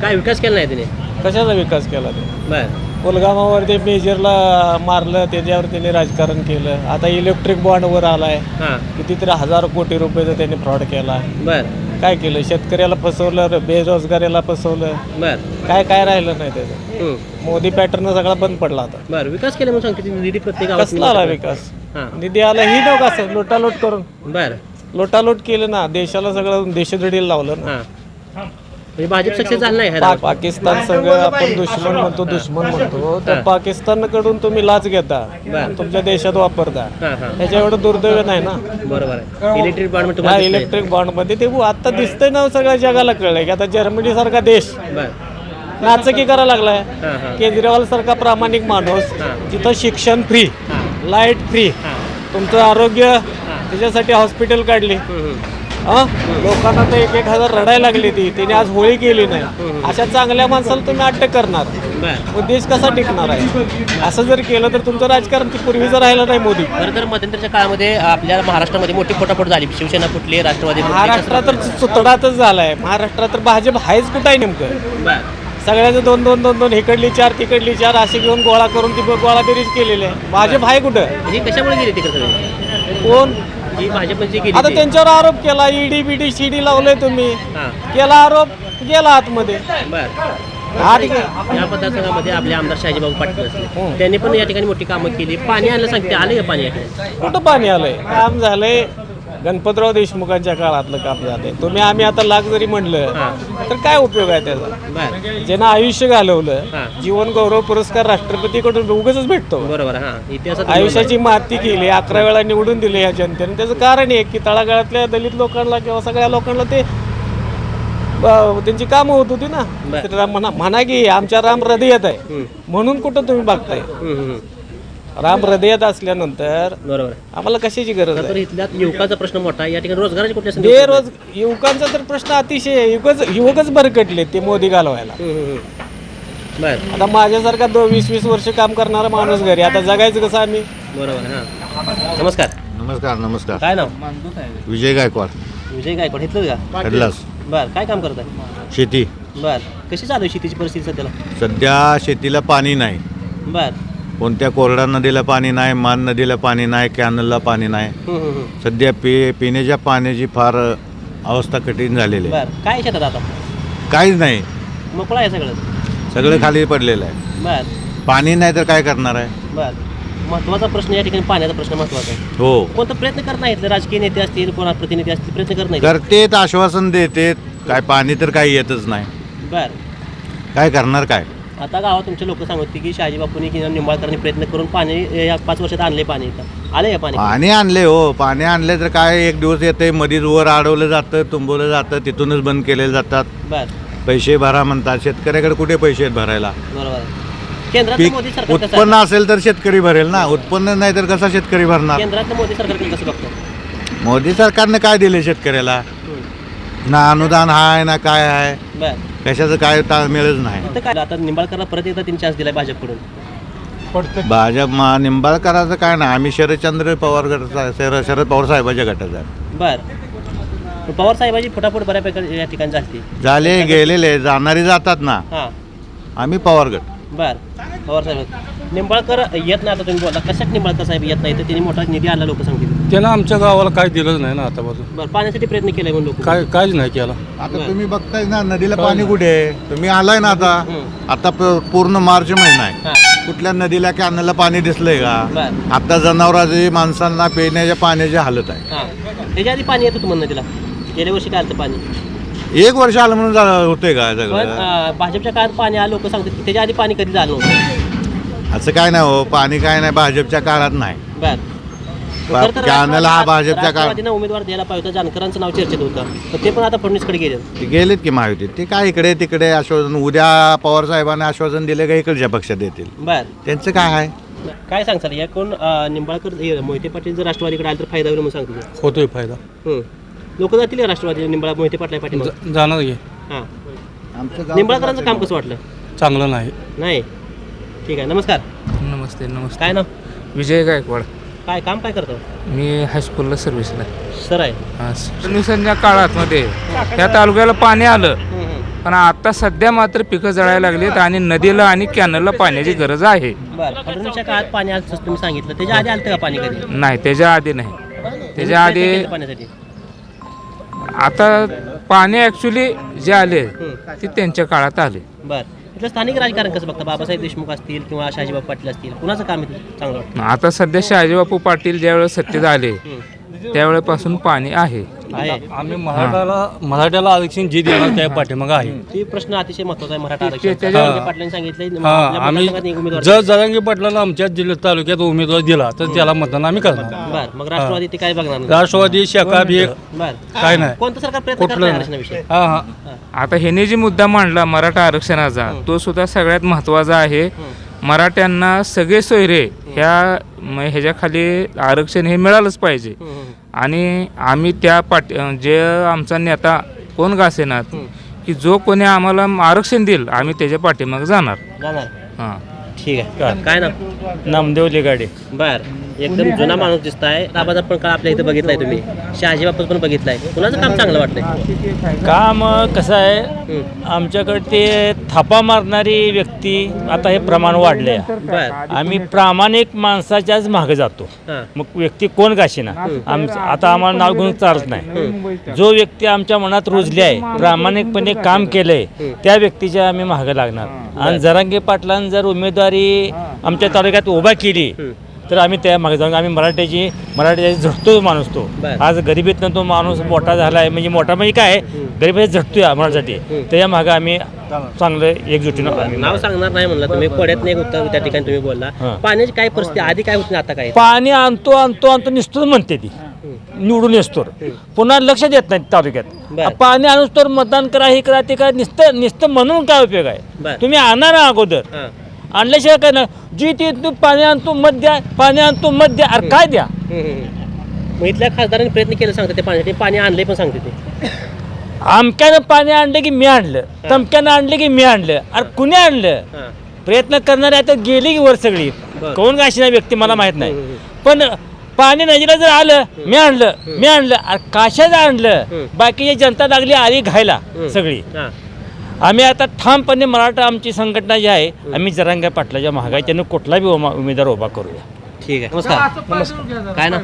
काय विकास केला नाही तिने? कशाचा विकास केला ते? बर कोलगामावर ते मेजरला मारलं, त्याच्यावर त्याने राजकारण केलं. आता इलेक्ट्रिक बॉन्डवर आलाय, हां कितीतरी 1000 कोटी रुपयाचा त्यांनी फ्रॉड केला. बर काय केलं? शेतकऱ्याला फसवलं, बेरोजगारीला फसवलं. बर काय राहिलं नाही त्याचं. मोदी पॅटर्न सगळा बंद पडला आता. बर विकास केला म्हणून सांगते निधी प्रत्येक गावात. कसला आला विकास? हां निधी आला ही लोक असं लोटालोट करून बर लोटालोट केलं ना, देशाला सगळं देशोधडीला लावलं ना. हां म्हणजे भाजप सक्सेस झाला नाही ह्या पाकिस्तान संघ आपण दुश्मन म्हणतो, तर पाकिस्तानकडून तुम्ही लाच घेता, तुमच्या देशात वापरता. हां हां त्याच्या एवढं दुर्दैव नाही ना. बरोबर आहे. इलेक्ट्रिक बॉन्ड हा तुम्हाला दिसतंय. इलेक्ट्रिक बॉन्डमध्ये ते आता दिसतंय ना, सगळ्या जगाला कळलंय की आता जर्मनी सारखा देश बर नाचकी करायला लागलाय. हां हां केजरीवाल सारखा प्रामाणिक माणूस हां. जिथं शिक्षण फ्री, हां लाईट फ्री, हां तुमचं आरोग्य, त्याच्यासाठी हॉस्पिटल काढली. लोकांना तर 1,000 रडायला लागली ती, तिने आज होळी केली नाही. अशा चांगल्या माणसाला तुम्ही अटक करणार, बर मग देश कसा टिकणार आहे? असं जर केलं तर तुमचं राजकारण पूर्वीचं राहिलं नाही. मोदी खरं तर मध्यंतरच्या काळामध्ये आपल्या महाराष्ट्रामध्ये मोठी फोटाफोट झाली. शिवसेना फुटली, राष्ट्रवादी फुटली. महाराष्ट्रात तर सुतडातच झालाय. महाराष्ट्रात तर भाजप आहेच कुठं आहे नेमकं? बर सगळ्याचं 2-2 इकडली 4 तिकडली 4 असे घेऊन गोळा करून ती गोळाबेरीज केलेली आहे. भाजप आहे कुठं? ही कशामुळे गेली तिकडे सगळी? कोण? ही भाजपची गेली आता ती. त्यांच्यावर आरोप केला, ईडी बीडी शिडी लावले तुम्ही, हां केला आरोप, गेला आतमध्ये. बर हा ठीक आहे. या मतदारसंघामध्ये आपले आमदार शहाजीबाबू पाटील असले, त्यांनी पण या ठिकाणी मोठी कामं केली. पाणी आणलं सांगते, आले का पाणी या ठिकाणी? कुठं पाणी आलंय? काम झालंय गणपतराव देशमुखांच्या काळातलं काम झालंय. तुम्ही आम्ही आता लाख जरी म्हणलं तर काय उपयोग आहे त्याचा? बर ज्यानं आयुष्य घालवलं, हां. जीवन गौरव पुरस्कार राष्ट्रपतीकडून उगाचच भेटतो. बरोबर हां इतिहासात आयुष्याची माती केली, 11 वेळा निवडून दिले या जनतेने. त्याचं कारण आहे की तळागाळातल्या दलित लोकांना किंवा सगळ्या लोकांना ते त्यांची कामं होत होती ना. बरं. तर म्हणा की आमच्या राम हृदयात आहे म्हणून कुठं तुम्ही बघताय? राम हृदयात असल्यानंतर बरोबर आम्हाला कशाची गरज तर आहे? इथल्या युवकाचा प्रश्न मोठा आहे. या ठिकाणी रोजगाराची कुठल्या संधी बेरोज युवकांचा तर प्रश्न अतिशय आहे. युवकच भरकटले ते मोदी घालवायला. बर आता माझ्यासारखा 20-20 वर्ष काम करणारा माणूस घरी, आता जगायचं कसं आम्ही? बरोबर हां. नमस्कार. नमस्कार नमस्कार. काय नाव? विजय गायकवाड, विजय गायकवाड. इथलं का? कडलास. बर काय काम करत आहे? शेती. बर कशी चालू आहे शेतीची परिस्थिती सध्याला? सध्या शेतीला पाणी नाही. बर कोणत्या कोरडा नदीला पाणी नाही, मान नदीला पाणी नाही, कॅनलला पाणी नाही. सध्या पिण्याच्या पाण्याची फार अवस्था कठीण झालेली आहे. बर काय शेतात आता? काहीच नाही, मोकळा आहे सगळं. सगळं खाली पडलेलं आहे. बर पाणी नाही तर काय करणार आहे? बर महत्वाचा प्रश्न या ठिकाणी पाण्याचा प्रश्न महत्वाचा आहे. हो, कोणता प्रयत्न करत नाहीत राजकीय नेते असतील, कोणा प्रतिनिधी असतील, प्रयत्न करत नाहीत. करतेत, आश्वासन देतेत, काय पाणी तर काही येतच नाही. बर काय करणार काय? आता गावात तुमचे लोक सांगत की शहाजी बापूंनी किंवा निंबाळकरांनी प्रयत्न करून पाणी या 5 वर्षात आणले. पाणी इथं आले या पाणी? पाणी आणले हो, पाणी आणले तर काय एक दिवस येते, मधीच वर अडवलं जातं, तुंबवलं जातं, तिथूनच बंद केले जातात. बर पैसे भरा म्हणतात. शेतकऱ्याकडे कुठे पैसे आहेत भरायला? बरोबर आहे. केंद्रातलं पीक मोदी सरकार कसं उत्पन्न असेल तर शेतकरी भरेल ना, उत्पन्न नाही तर कसा शेतकरी भरणार? केंद्रातलं मोदी सरकारकडे कसं बघतो? मोदी सरकारने काय दिले शेतकऱ्याला? ना अनुदान आहे ना काय आहे, बर कशाचं काय ताळमेळच नाही. तर काय आता निंबाळकरला परत एकदा 3 चान्स दिलाय भाजपकडून. भाजप निंबाळकराचं काय ना, आम्ही शरदचंद्र पवार गटाचा, शरद पवार साहेबाच्या गटाचा आहे. बर पवार साहेबाची फटाफट बऱ्यापैकी या ठिकाणी झाली. झाले गेलेले, जाणारी जातात ना. हां आम्ही पवार गट. बर पवार साहेब निंबाळकर येत नाही. आता तुम्ही बोलला कशात निंबाळकर साहेब येत नाही, तर त्यांनी मोठा निधी आणला लोक सांगतील. त्यानं आमच्या गावाला काय दिलंच नाही ना आतापासून. बरं पाण्यासाठी प्रयत्न केलाय म्हणून लोक काहीच नाही केला. आता तुम्ही बघताय ना नदीला पाणी कुठे आहे? तुम्ही आलाय ना आता पूर्ण मार्च महिना आहे. कुठल्या नदीला कॅनलला पाणी दिसलंय का? बर आता जनावरांची, माणसांना पिण्याच्या पाण्याची हालत आहे. हां त्याच्या आधी पाणी येत होतं म्हणून नदीला. गेल्या वर्षी काय आलं पाणी? 1 वर्ष आलं म्हणून होतंय का पण सगळं? भाजपच्या काळात पाणी आलं, लोक सांगतात की त्याच्या आधी पाणी कधी झालं नव्हतं. असं काय नाही हो, पाणी काय नाही, भाजपच्या काळात नाही. बर कॅनल हा भाजपच्या काळात. राष्ट्रवादीनं उमेदवार द्यायला पाहिजे होता. जानकरांचं नाव चर्चेत होतं, तर ते पण आता फडणवीसकडे गेले. ते गेलेत की महायुतीत. ते काय इकडे तिकडे आश्वासन, उद्या पवार साहेबांनी आश्वासन दिले का इकडच्या पक्षात येतील. बर त्यांचं काय आहे? काय सांगताल या कोण निंबाळकर मोहिते पाटील जर राष्ट्रवादीकडे आले तर फायदा होईल म्हणून सांगतो. होतोय फायदा. लोक जातील का राष्ट्रवादी मोहिते पाटला पाटील? जाणार घे. हां निंबाळकरांचं काम कसं वाटलं? चांगलं नाही. नाही ठीक आहे. नमस्कार. नमस्ते नमस्ते. काय नाव? विजय गायकवाड. काय काम काय करतो? मी हायस्कूलला सर्व्हिसला सर आहे. फडणवीसांच्या काळामध्ये त्या तालुक्याला पाणी आलं, पण आता सध्या मात्र पिकं जळायला लागलीत आणि नदीला आणि कॅनलला पाण्याची गरज आहे. बरं फडणवीसच्या काळात पाणी आलं तसं तुम्ही सांगितलं. त्याच्या आधी आलं का पाणी कधी? नाही त्याच्या आधी नाही. त्याच्या आधी पाण्यासाठी आता पाणी ॲक्च्युली जे आले ते त्यांच्या काळात आले. बरं इथलं स्थानिक राजकारण कसं बघता? बाबासाहेब देशमुख असतील किंवा शहाजीबाबू पाटील असतील, कुणाचं काम इथं चांगलं वाटतं? आता सध्या शहाजीबापू पाटील ज्यावेळेस सत्तेत आले त्यावेळेपासून पाणी आहे. आम्ही मराठ्याला आरक्षण जे देणार त्या पाठीमागं आहे. ते प्रश्न अतिशय महत्वाचा आहे. मराठा ते- आरक्षण त्याच्या- पाटलांनी सांगितलं हां आम्ही जर जरांगी पाटलाला आमच्या जिल्ह्यात तालुक्यात उमेदवार दिला तर त्याला मतदान आम्ही करणार. बरं मग राष्ट्रवादी ते काय बघणार नाही? राष्ट्रवादी शाखा बी बरं काय नाही. कोणतं सरकार प्रयत्न करत नाही आरक्षणाविषयी? हां हां आता ह्याने जे मुद्दा मांडला मराठा आरक्षणाचा तो सुद्धा सगळ्यात महत्त्वाचा आहे. मराठ्यांना सगळे सोयरे ह्याच्या खाली आरक्षण हे मिळालंच पाहिजे. आणि आम्ही त्या जे आमचा नेता कोण का असेनात की जो कोणी आम्हाला आरक्षण देईल आम्ही त्याच्या पाठीमागे जाणार. हां ठीक आहे. काय नाव? नामदेव लेगाडे. बर एकदम जुना माणूस दिसताय. आबाचा पण काळ आपल्या इथं बघितलाय तुम्ही, शहाजी बापू पण बघितलाय. कुणाचं काम चांगलं वाटतंय? काम कसं आहे आमच्याकडे ते थापा मारणारी व्यक्ती आता हे प्रमाण वाढले. बर आम्ही प्रामाणिक माणसाच्याच मागे जातो. हां मग व्यक्ती कोण गाशीना आता आम्हाला नाव घेऊन चालत नाही. जो व्यक्ती आमच्या मनात रुजली आहे, प्रामाणिकपणे काम केलंय त्या व्यक्तीच्या आम्ही मागे लागणार. आणि जरांगे पाटलांनी जर उमेदवारी आमच्या तालुक्यात उभा केली तर आम्ही त्या मागे जाऊन आम्ही मराठ्याची झटतो माणूस. तो आज गरिबीतनं तो माणूस मोठा झाला आहे. म्हणजे मोठा म्हणजे काय गरिबीत झटतोय आम्हासाठी. त्याच्या मागे आम्ही चांगलं एकजुटीनं. नाव सांगणार नाही म्हणलं तुम्ही, पड्यात नाही उत्तर त्या ठिकाणी तुम्ही बोलला. पाण्याची काय परिस्थिती आधी काय होती आता काय? पाणी आणतो निसतो म्हणते ती निवडून येतो पुन्हा लक्ष देत नाही तालुक्यात. पाणी आणूस तर मतदान करा, हे करा, ते करा. नुसतं म्हणून काय उपयोग आहे? तुम्ही आणा ना अगोदर. आणल्याशिवाय काय नाही जी ती तू पाणी आणतो मत द्या पाणी आणतो मत द्या अरे काय द्या. मग इथल्या खासदारांनी प्रयत्न केले सांगते ते पाण्यासाठी पाणी आणले पण सांगते ते आमक्यानं पाणी आणलं की मी आणलं तमक्यानं आणलं की मी आणलं अरे कुणी आणलं. प्रयत्न करणारे आता गेली की वर सगळी कोण अशी नाही व्यक्ती मला माहीत नाही पण पाणी नदीला जर आलं मी आणलं अरे कशाचं आणलं. बाकीची जनता लागली आली घायला सगळी. आम्ही आता ठामपणे मराठा आमची संघटना जी आहे आम्ही जरांगे पाटलाच्या महागाई त्यानं कुठला बी उमेदवार उभा करूया. ठीक आहे. नमस्कार. काय ना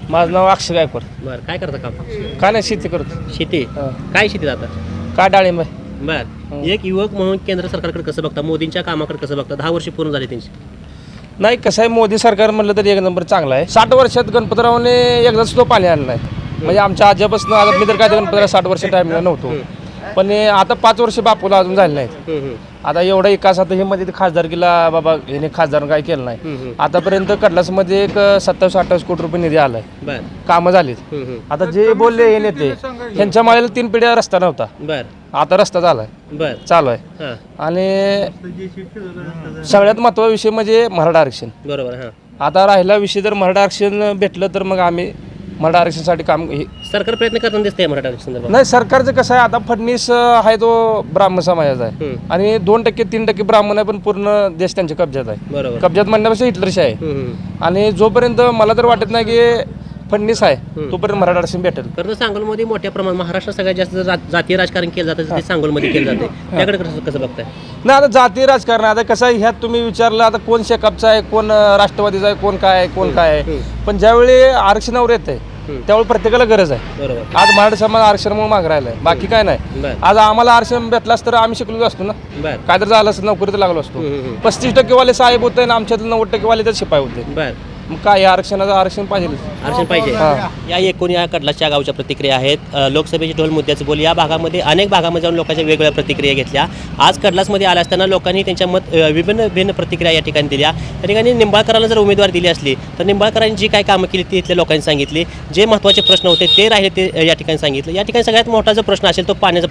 माझं नाव अक्षय गायकवाड. बरं काय करता काम काय नाही शेती करतो. शेती काय शेती जाता काय डाळिंब. बर एक युवक म्हणून केंद्र सरकारकडे कसं बघता मोदींच्या कामाकडे कसं बघता 10 वर्ष पूर्ण झाले त्यांची. नाही कसं आहे मोदी सरकार म्हणलं तरी एक नंबर चांगला आहे. 60 वर्षात गणपतरावने एकदा सुद्धा पाणी आणलं नाही म्हणजे आमच्या आजपासून आता मी तर काय गणपतराव 60 वर्ष टाईमला नव्हतो पण आता 5 वर्ष बापूला अजून झाले नाहीत. आता एवढा विकास आता हे मध्ये खासदारकीला बाबा हे खासदार काय केलं नाही. आतापर्यंत कडलासमध्ये एक 27-28 कोटी रुपये निधी आलाय कामं झालीत. आता जे बोलले हे नेते त्यांच्या माळ्याला 3 पिढ्या रस्ता नव्हता आता रस्ता झालाय चालू आहे. आणि सगळ्यात महत्त्वाचा विषय म्हणजे मराठा आरक्षण. बरोबर. आता राहिला विषय जर मराठा आरक्षण भेटलं तर मग आम्ही मराठा आरक्षणासाठी काम सरकार प्रयत्न करताना दिसतंय मराठा आरक्षण संदर्भात. नाही सरकारचं कसं आहे आता फडणवीस आहे तो ब्राह्मण समाजाचा आहे आणि 2%-3% ब्राह्मण आहे पण पूर्ण देश त्यांच्या कब्जात आहे. बरोबर. कब्जात म्हणण्यापेक्षा हिटलरशी आहे आणि जोपर्यंत मला तर वाटत नाही की फडणवीस आहे तोपर्यंत मराठा आरक्षण भेटेल. खरं तर सांगोलमध्ये मोठ्या प्रमाणात महाराष्ट्रात सगळ्यात जास्त जातीय राजकारण केलं जातं ते सांगोलमध्ये केलं जाते त्याकडे कसं बघताय. नाही आता जातीय राजकारण आता कसं आहे ह्यात तुम्ही विचारलं आता कोण शेकापचा आहे कोण राष्ट्रवादीचा आहे कोण काय आहे पण ज्यावेळी आरक्षणावर येत आहे त्यावेळी प्रत्येकाला गरज आहे. बरोबर. आज मराठा समाज आरक्षणामुळे माग राहिलाय बाकी काय नाही. आज आम्हाला आरक्षण भेटलास तर आम्ही शिकलो असतो ना काय तर झालं असतं नोकरी तर लागलो असतो. 35% वाले साहेब होते आणि आमच्यातले 90% वाले तर शिपाई होते. मग काय आरक्षणाचं आरक्षण पाहिजे. या एकूण या कडलाच्या गावच्या प्रतिक्रिया आहेत. लोकसभेची ढोल मुद्द्याचं बोल या भागामध्ये अनेक भागामध्ये जाऊन लोकांच्या वेगवेगळ्या प्रतिक्रिया घेतल्या. आज कडलासमध्ये आल्या असताना लोकांनी त्यांच्या भिन्न प्रतिक्रिया या ठिकाणी दिल्या. त्या ठिकाणी निंबाळकरांना जर उमेदवार दिली असली तर निंबाळकरांनी जी काय कामं केली ती इथल्या लोकांनी सांगितली. जे महत्त्वाचे प्रश्न होते ते राहिले ते या ठिकाणी सांगितलं. या ठिकाणी सगळ्यात मोठा जो प्रश्न असेल तो पाण्याचा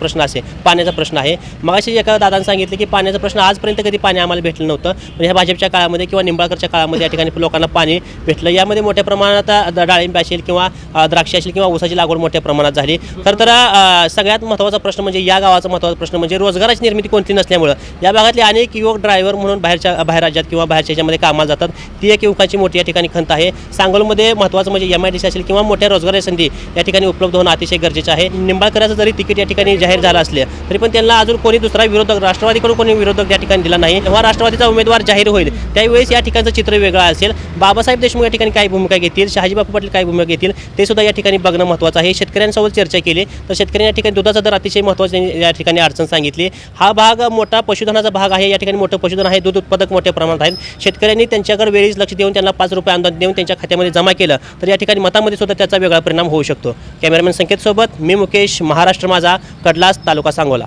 प्रश्न आहे. मगाशी एका दादांनी सांगितलं की पाण्याचा प्रश्न आजपर्यंत कधी पाणी आम्हाला भेटलं नव्हतं पण ह्या भाजपच्या काळामध्ये किंवा निंबाळकरच्या काळामध्ये या ठिकाणी लोकांना पाणी भेटलं. यामध्ये मोठ्या प्रमाणात डाळिंब असेल किंवा द्राक्ष असेल किंवा ऊसाची लागवड मोठ्या प्रमाणात झाली. खरं तर सगळ्यात महत्त्वाचा प्रश्न म्हणजे या गावाचा महत्त्वाचा प्रश्न म्हणजे रोजगाराची निर्मिती कोणती नसल्यामुळं या भागातले अनेक युवक ड्रायव्हर म्हणून बाहेर राज्यात किंवा बाहेरच्या ह्याच्यामध्ये कामाला जातात. ती एक युवकांची मोठी या ठिकाणी खंत आहे. सांगोलमध्ये महत्त्वाचं म्हणजे MIDC असेल किंवा मोठ्या रोजगाराची संधी या ठिकाणी उपलब्ध होणं अतिशय गरजेचं आहे. निंबाळकराचं जरी तिकीट या ठिकाणी जाहीर झालं असले तरी पण त्यांना अजून कोणी दुसरा विरोधक राष्ट्रवादीकडून कोणी विरोधक या ठिकाणी दिला नाही. जेव्हा राष्ट्रवादीचा उमेदवार जाहीर होईल त्यावेळेस या ठिकाणचं चित्र वेगळं असेल. बाबासाहेब देशमुख या ठिकाणी काय भूमिका घेतील शहाजी बापू पाटील काय भूमिका घेतील ते सुद्धा या ठिकाणी बघणं महत्त्वाचं आहे. शेतकऱ्यांसोबत चर्चा केली तर शेतकऱ्यांनी या ठिकाणी दुधाचा दर अतिशय महत्त्वाचा या ठिकाणी अडचण सांगितली. हा भाग मोठा पशुधनाचा भाग आहे. या ठिकाणी मोठं पशुधन आहे. दूध उत्पादक मोठ्या प्रमाणात आहेत. शेतकऱ्यांनी त्यांच्याकडे वेळीच लक्ष देऊन त्यांना 5 रुपये अनुदान देऊन त्यांच्या खात्यामध्ये जमा केलं तर या ठिकाणी मतामध्ये सुद्धा त्याचा वेगळा परिणाम होऊ शकतो. कॅमेरामॅन संकेत सोबत मी मुकेश महाराष्ट्र माझा कडलास तालुका सांगोला.